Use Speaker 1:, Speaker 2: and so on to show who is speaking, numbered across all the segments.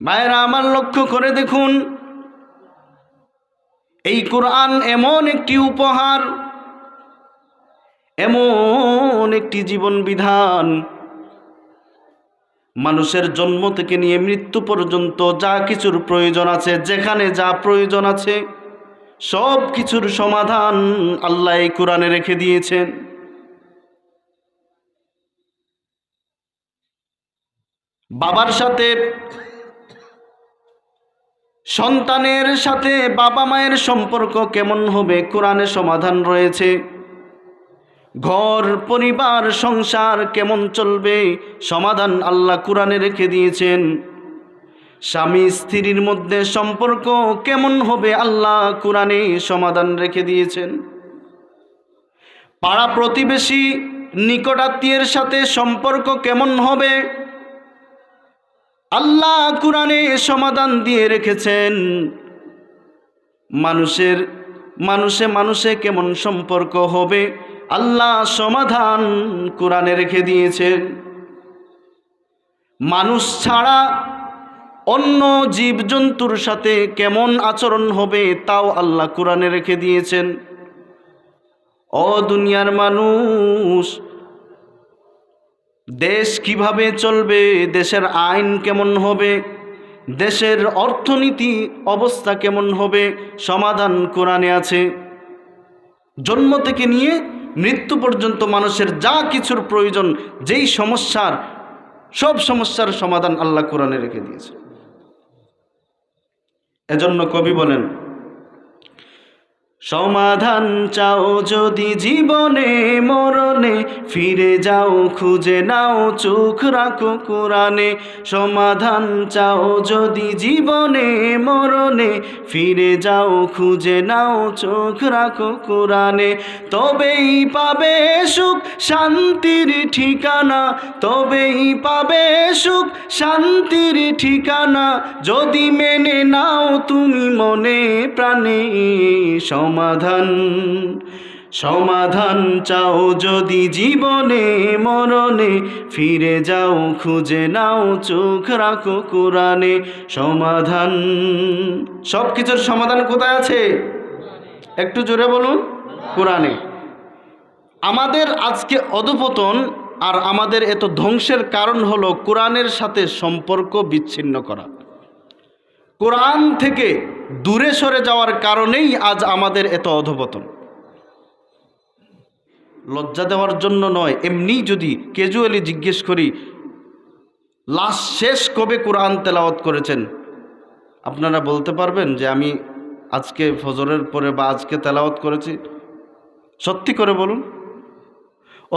Speaker 1: মায়েরা আমার লক্ষ্য করে দেখুন, এই কোরআন এমন একটি উপহার, এমন একটি জীবন বিধান, মানুষের জন্ম থেকে নিয়ে মৃত্যু পর্যন্ত যা কিছুর প্রয়োজন আছে, যেখানে যা প্রয়োজন আছে সব কিছুর সমাধান আল্লাহ এই কোরআনে রেখে দিয়েছেন। বাবার সাথে, সন্তানের সাথে বাবা মায়ের সম্পর্ক কেমন হবে কোরআনে সমাধান রয়েছে। ঘর পরিবার সংসার কেমন চলবে সমাধান আল্লাহ কোরআনে রেখে দিয়েছেন। স্বামী স্ত্রীর মধ্যে সম্পর্ক কেমন হবে আল্লাহ কোরআনে সমাধান রেখে দিয়েছেন। পাড়া প্রতিবেশী নিকটাত্মীয়ের সাথে সম্পর্ক কেমন হবে আল্লাহ কোরআনে সমাধান দিয়ে রেখেছেন। মানুষে কেমন সম্পর্ক হবে আল্লাহ সমাধান কোরআনে রেখে দিয়েছেন। মানুষ ছাড়া অন্য জীবজন্তুর সাথে কেমন আচরণ হবে তাও আল্লাহ কোরআনে রেখে দিয়েছেন। ও দুনিয়ার মানুষ, দেশ কিভাবে চলবে, দেশের আইন কেমন হবে, দেশের অর্থনীতি অবস্থা কেমন হবে সমাধান কোরআনে আছে। জন্ম থেকে নিয়ে মৃত্যু পর্যন্ত মানুষের যা কিছুর প্রয়োজন, যেই সমস্যার, সব সমস্যার সমাধান আল্লাহ কোরআনে রেখে দিয়েছে। এজন্য কবি বলেন, সমাধান চাও যদি জীবনে মরণে, ফিরে যাও খুঁজে নাও চোখ রাখো কোরআনে। সমাধান চাও যদি জীবনে মরণে, ফিরে যাও খুঁজে নাও চোখ রাখো কোরআনে। তবেই পাবে সুখ শান্তির ঠিকানা, তবেই পাবে সুখ শান্তির ঠিকানা, যদি মেনে নাও তুমি মনে প্রাণে। সমাধান চাও যদি জীবনে মরণে, ফিরে যাও খুঁজে নাও চোখ রাখো কোরআনে। সমাধান, সব কিছুর সমাধান কোথায় আছে? একটু জোরে বলুন, কোরআনে। আমাদের আজকে অধঃপতন আর আমাদের এত ধ্বংসের কারণ হলো কোরআনের সাথে সম্পর্ক বিচ্ছিন্ন করা। কোরআন থেকে দূরে সরে যাওয়ার কারণেই আজ আমাদের এত অধঃপতন। লজ্জা দেওয়ার জন্য নয়, এমনি যদি ক্যাজুয়ালি জিজ্ঞেস করি, লাস্ট শেষ কবে কোরআন তেলাওয়াত করেছেন? আপনারা বলতে পারবেন যে আমি আজকে ফজরের পরে বা আজকে তেলাওয়াত করেছি? সত্যি করে বলুন।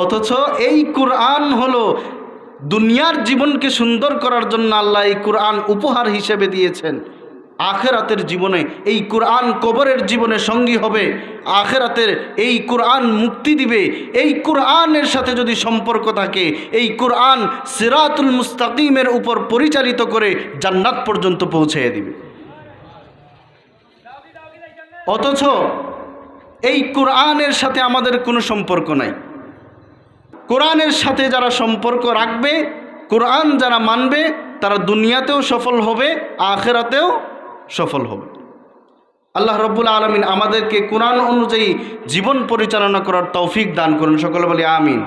Speaker 1: অথচ এই কোরআন হলো দুনিয়ার জীবনকে সুন্দর করার জন্য আল্লাহ এই কোরআন উপহার হিসেবে দিয়েছেন। আখেরাতের জীবনে এই কোরআন কবরের জীবনে সঙ্গী হবে, আখেরাতের এই কোরআন মুক্তি দিবে। এই কোরআনের সাথে যদি সম্পর্ক থাকে, এই কোরআন সিরাতুল মুস্তাকিমের উপর পরিচালিত করে জান্নাত পর্যন্ত পৌঁছে দিবে। অথচ এই কোরআনের সাথে আমাদের কোনো সম্পর্ক নাই। কোরআনের সাথে যারা সম্পর্ক রাখবে, কোরআন যারা মানবে, তারা দুনিয়াতেও সফল হবে, আখিরাতেও সফল হবে। আল্লাহ রাব্বুল আলামিন আমাদেরকে কোরআন অনুযায়ী জীবন পরিচালনা করার তৌফিক দান করুন। সকলে বলি আমিন।